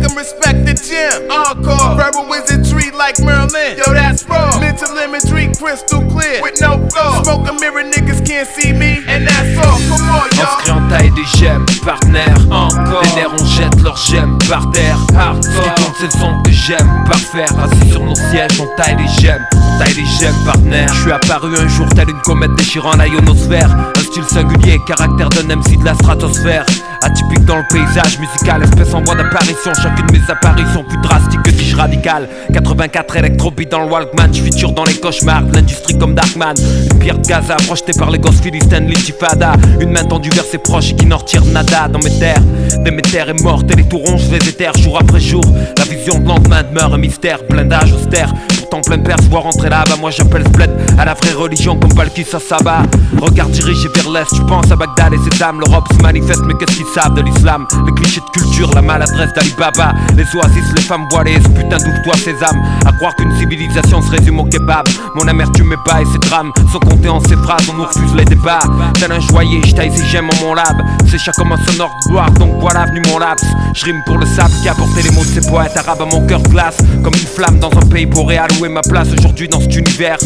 them respect the gym. Encore, verbal wizardry like Merlin. Yo, that's raw. Mental imagery crystal clear with no flaw. Smoke a mirror, niggas can't see me, and that's all. Come on, y'all. On se crée en taille des gemmes, partenaire. Encore. Les nerfs on jette leurs gemmes par terre. Hardcore. Ce qui compte c'est le son que j'aime parfaire. Assis sur nos sièges, on taille des gemmes. On taille des gemmes, partenaire. Je suis apparu un jour tel une comète déchirant la ionosphère. Un style singulier, caractère d'un MC de la stratosphère. Atypique dans le paysage musical, espèce en voie d'apparition. Chacune de mes apparitions plus drastique que dis-je radical. 84 électrobeat dans le Walkman, je feature dans les cauchemars de l'industrie comme Darkman. Une pierre de Gaza projetée par les gosses philistines, l'intifada. Une main tendue vers ses proches et qui n'en retire nada dans mes terres. Déméter est morte et les tourons je les étherre jour après jour. La vision de lendemain demeure un mystère, blindage austère. Pourtant plein perse, voir rentrer là-bas, moi j'appelle Splet à la vraie religion comme Balkis à Saba. Regard dirigé vers l'est, je pense à Bagdad et ses âmes. L'Europe se manifeste, mais qu'est-ce qu'ils savent de l'islam? Les clichés de culture, la maladresse d'Ali Baba. Les oasis, les femmes voilées, ce putain d'ouvre-toi sésame. À croire qu'une civilisation se résume au kebab. Mon amertume est bas et ses drames sont comptés en ces phrases, on nous refuse les débats. Tel un joaillier, je taille ses gemmes en mon lab. C'est chaque comme un sonore de gloire, donc voilà venu mon laps. Je rime pour le sable qui a porté les mots de ces poètes arabes à mon cœur glace. Comme une flamme dans un pays boréal, où est ma place aujourd'hui dans cet univers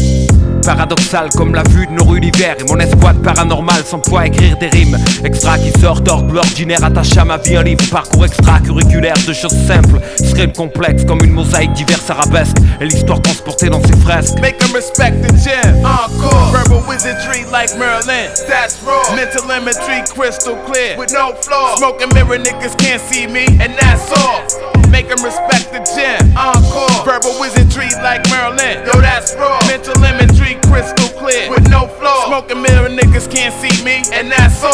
paradoxal comme la vue de nos rues l'hiver. Et mon escouade paranormal sans pouvoir écrire des rimes extra qui sortent hors de l'ordinaire. Attaché à ma vie un livre, parcours extra-curriculaire de choses simples, script complexe comme une mosaïque diverses arabesques. Et l'histoire transportée dans ses fresques. Make them respect the gym. Encore, verbal wizardry like Merlin. That's raw. Mental imagery crystal clear with no flaw. Smoke a mirror, niggas can't see me, and that's all. Make them respect the gym. Encore, verbal wizardry like Merlin. Yo, that's raw. Mental imagery crystal clear with no flaw. Smoke a mirror, niggas can't see me, and that's all.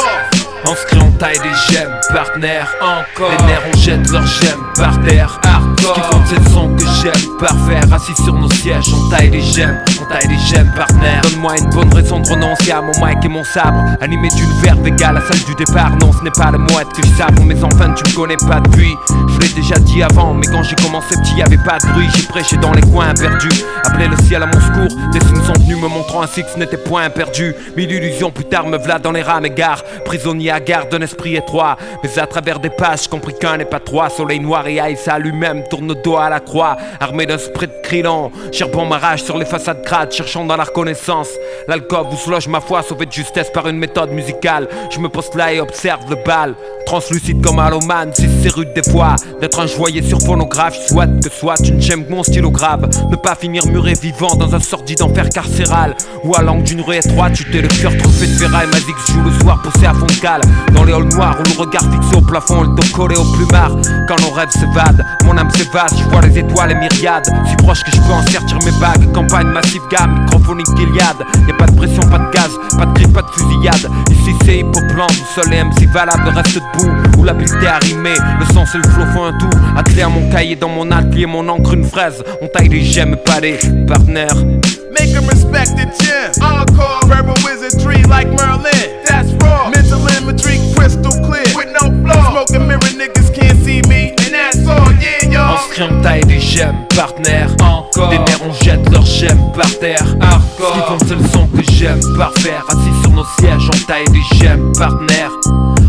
On se crée en taille des gemmes, partenaire. Encore. Les nerfs on jette leurs gemmes par terre. Hardcore. Ce qui compte c'est le son que j'aime parfaire. Assis sur nos sièges, on taille des gemmes. On taille des gemmes, partenaire. Donne-moi une bonne raison de renoncer à mon mic et mon sabre. Animé d'une verve égale à celle du départ. Non, ce n'est pas le mouette que je sabre. Mais enfin tu me connais pas depuis. Je l'ai déjà dit avant, mais quand j'ai commencé petit y'avait pas de bruit. J'ai prêché dans les coins perdus. Appelé le ciel à mon secours. Des signes sont venus me montrant ainsi que ce n'était point perdu. Mille illusions plus tard me v'là dans les rames et gares. Prisonnier à garde d'un esprit étroit. Mais à travers des pages, compris qu'un n'est pas trois. Soleil noir et Aïssa lui-même tourne le dos à la croix. Armé d'un spray de crilon, charbon ma rage sur les façades crades, cherchant dans la reconnaissance l'alcôve où se loge ma foi, sauvée de justesse par une méthode musicale. Je me poste là et observe le bal, translucide comme Haloman. Si c'est rude des fois d'être un joaillier sur phonographe, je souhaite que soit une gemme mon stylo grave. Ne pas finir muré vivant dans un sordide enfer carcéral, ou à l'angle d'une rue étroite, chuter le cœur trop fait de ferraille. Ma que joue le soir poussé à fond de cale, dans les halls noirs où le regard fixé au plafond et le dos collé au plumard. Quand nos rêves s'évadent, mon âme s'évase, je vois les étoiles et myriades. Si proche que je peux en sortir mes bagues, campagne massive gamme, microphonique Gilead. Y'a pas de pression, pas de gaz, pas de cri, pas de fusillade. Ici c'est hippoplan, tout seul et MC valable reste debout, où l'habileté a rimé, le sens et le flow font un tout. Attelé à mon cahier, dans mon atelier, mon encre une fraise. On taille les gemmes, pas les partenaires. Make them respect the gym. Encore, verbal wizardry like Merlin. That's raw. Mental imagery crystal clear with no flaw. Smoke a mirror, niggas can't see me, and that's all. Yeah, y'all. On se crée en taille des gemmes, partenaire. Encore. Des nerfs on jette leurs gemmes par terre. Hardcore. Ce qui compte c'est le son que j'aime parfaire. Assis sur nos sièges, on taille des gemmes, partenaire.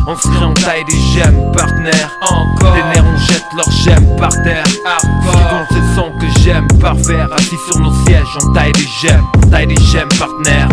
On se crée en taille des gemmes, partenaire. Encore. Des nerfs on jette leurs gemmes par terre. Hardcore. Ce qui compte c'est le son que j'aime parfaire. Assis sur nos sièges, on taille des gemmes, partenaire.